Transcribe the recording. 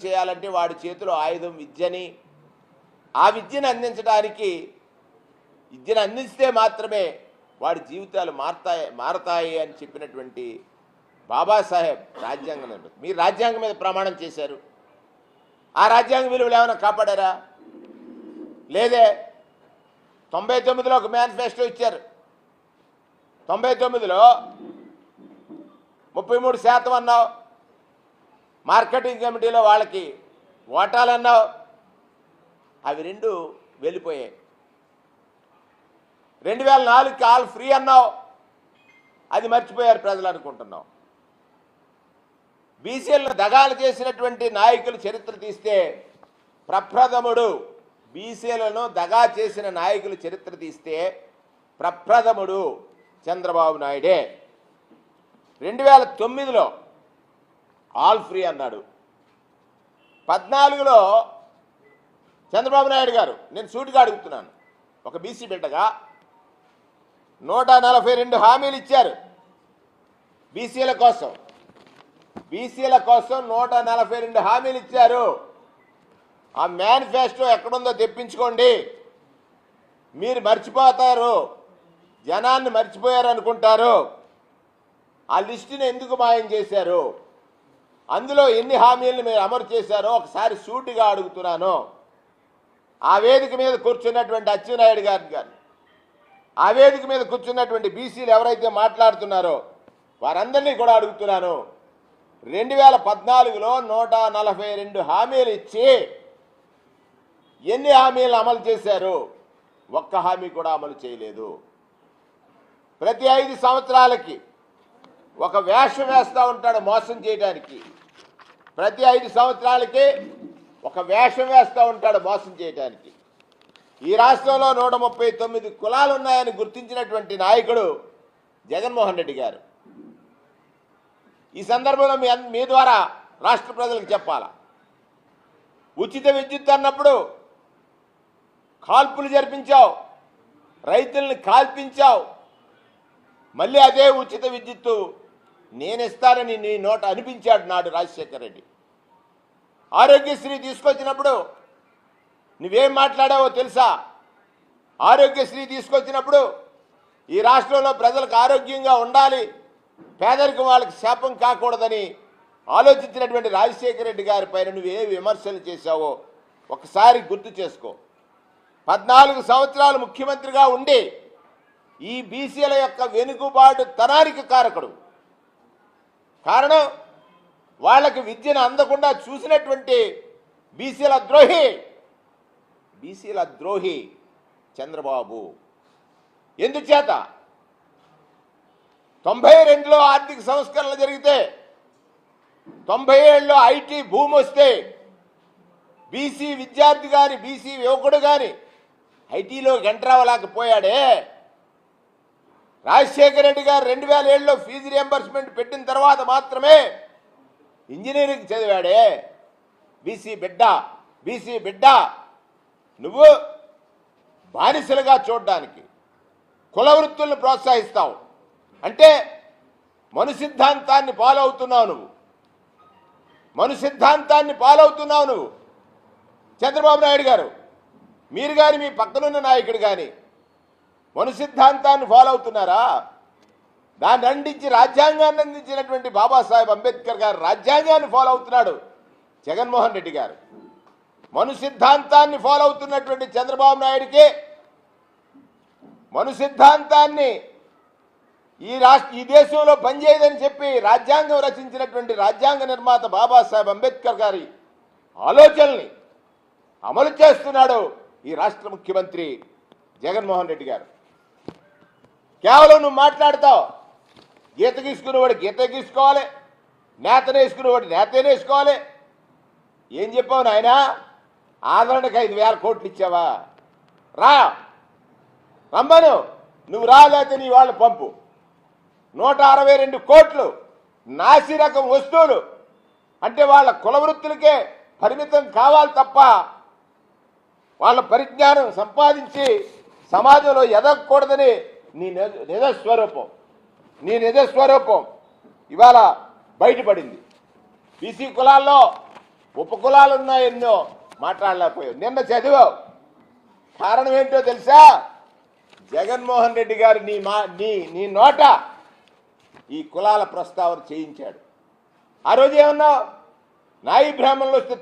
చేయాలంటే వాడి చేతిలో ఆయుధం విద్యని, ఆ విద్యను అందించడానికి, విద్యను అందిస్తే మాత్రమే వాడి జీవితాలు మారతాయి అని చెప్పినటువంటి బాబాసాహెబ్ రాజ్యాంగం. మీరు రాజ్యాంగం మీద ప్రమాణం చేశారు, ఆ రాజ్యాంగ విలువలు ఏమైనా కాపాడారా? లేదే. 99లో ఒక మేనిఫెస్టో ఇచ్చారు. 99లో 33% అన్నావు, మార్కెటింగ్ కమిటీలో వాళ్ళకి ఓటాలు అన్నావు, అవి రెండు వెళ్ళిపోయాయి. 2004కి ఆల్ ఫ్రీ అన్నావు, అది మర్చిపోయారు ప్రజలు అనుకుంటున్నావు. బీసీలను దగాలు చేసినటువంటి నాయకుల చరిత్ర తీస్తే ప్రప్రథముడు, బీసీలను దగా చేసిన నాయకుల చరిత్ర తీస్తే ప్రప్రథముడు చంద్రబాబు నాయుడే. 2009లో ఆల్ ఫ్రీ అన్నాడు. 14లో చంద్రబాబు నాయుడు గారు, నేను సూటిగా అడుగుతున్నాను, ఒక బీసీ బిడ్డగా 142 హామీలు ఇచ్చారు బీసీల కోసం. బీసీల కోసం 142 హామీలు ఇచ్చారు. ఆ మేనిఫెస్టో ఎక్కడుందో తెప్పించుకోండి. మీరు మర్చిపోతారు, జనాన్ని మర్చిపోయారు అనుకుంటారు. ఆ లిస్టుని ఎందుకు మాయం చేశారు? అందులో ఎన్ని హామీలను మీరు అమలు చేశారో ఒకసారి సూటిగా అడుగుతున్నాను. ఆ వేదిక మీద కూర్చున్నటువంటి అచ్చెన్నాయుడు గారు, ఆ వేదిక మీద కూర్చున్నటువంటి బీసీలు ఎవరైతే మాట్లాడుతున్నారో వారందరినీ కూడా అడుగుతున్నాను. 2014లో 142 హామీలు ఇచ్చి ఎన్ని హామీలను అమలు చేశారు? ఒక్క హామీ కూడా అమలు చేయలేదు. ప్రతి 5 సంవత్సరాలకి ఒక వేషం వేస్తూ ఉంటాడు మోసం చేయడానికి. ప్రతి 5 సంవత్సరాలకి ఒక వేషం వేస్తూ ఉంటాడు మోసం చేయడానికి. ఈ రాష్ట్రంలో 139 కులాలు ఉన్నాయని గుర్తించినటువంటి నాయకుడు జగన్మోహన్ రెడ్డి గారు. ఈ సందర్భంలో మీ ద్వారా రాష్ట్ర ప్రజలకు చెప్పాలా, ఉచిత విద్యుత్ అన్నప్పుడు కాల్పులు జరిపించావు, రైతుల్ని కాల్పించావు. మళ్ళీ అదే ఉచిత విద్యుత్తు నేనిస్తానని నీ నోట అనిపించాడు నాడు రాజశేఖర రెడ్డి. ఆరోగ్యశ్రీ తీసుకొచ్చినప్పుడు నువ్వేం మాట్లాడావో తెలుసా? ఆరోగ్యశ్రీ తీసుకొచ్చినప్పుడు ఈ రాష్ట్రంలో ప్రజలకు ఆరోగ్యంగా ఉండాలి, పేదరికం వాళ్ళకి శాపం కాకూడదని ఆలోచించినటువంటి రాజశేఖర రెడ్డి గారి పైన నువ్వు ఏ విమర్శలు చేశావో ఒకసారి గుర్తు చేసుకో. 14 సంవత్సరాలు ముఖ్యమంత్రిగా ఉండి ఈ బీసీల యొక్క వెనుకబాటు తనానికి కారణం వాళ్ళకి విద్యను అందకుండా చూసినటువంటి బీసీల ద్రోహి చంద్రబాబు. ఎందుచేత 92లో ఆర్థిక సంస్కరణలు జరిగితే 97లో ఐటీ భూమి వస్తే బీసీ విద్యార్థి కానీ బీసీ యువకుడు కానీ ఐటీలో ఎంట్రావలేకపోయాడే. రాజశేఖర రెడ్డి గారు 2007లో ఫీజు రియంబర్స్మెంట్ పెట్టిన తర్వాత మాత్రమే ఇంజనీరింగ్ చదివాడే. బీసీ బిడ్డ నువ్వు బానిసలుగా చూడడానికి కుల వృత్తులను ప్రోత్సహిస్తావు అంటే మను సిద్ధాంతాన్ని ఫాలో అవుతున్నావు నువ్వు. చంద్రబాబు నాయుడు గారు, మీరు కానీ మీ పక్కనున్న నాయకుడు కానీ మను సిద్ధాంతాన్ని ఫాలో అవుతున్నారా? దాన్ని అందించి రాజ్యాంగాన్ని అందించినటువంటి బాబాసాహెబ్ అంబేద్కర్ గారు రాజ్యాంగాన్ని ఫాలో అవుతున్నాడు జగన్మోహన్ రెడ్డి గారు. మను సిద్ధాంతాన్ని ఫాలో అవుతున్నటువంటి చంద్రబాబు నాయుడికి మను సిద్ధాంతాన్ని ఈ దేశంలో పనిచేయదని చెప్పి రాజ్యాంగం రచించినటువంటి రాజ్యాంగ నిర్మాత బాబాసాహెబ్ అంబేద్కర్ గారి ఆలోచనల్ని అమలు చేస్తున్నాడు ఈ రాష్ట్ర ముఖ్యమంత్రి జగన్మోహన్ రెడ్డి గారు. కేవలం నువ్వు మాట్లాడతావు, గీత గీసుకునేవాడు గీత గీసుకోవాలి, నేతనేసుకునేవాడు నేతనేసుకోవాలి. ఏం చెప్పావు నాయనా? ఆదరణకు 5,000 కోట్లు ఇచ్చావా? రమ్మను, నువ్వు రాలేతే నీ వాళ్ళు పంపు. 162 కోట్లు నాసి రకం వస్తువులు అంటే వాళ్ళ కుల వృత్తులకే పరిమితం కావాలి తప్ప వాళ్ళ పరిజ్ఞానం సంపాదించి సమాజంలో ఎదగకూడదని నీ నిజస్వరూపం ఇవాళ బయటపడింది. బీసీ కులాల్లో ఉపకులాలు ఉన్నాయి ఎన్నో మాట్లాడలేకపోయావు. నిన్న చదివావు. కారణం ఏంటో తెలుసా? జగన్మోహన్ రెడ్డి గారు నీ నోట ఈ కులాల ప్రస్తావన చేయించాడు. ఆ రోజు ఏమన్నావు? నాయి బ్రాహ్మణులు వస్తే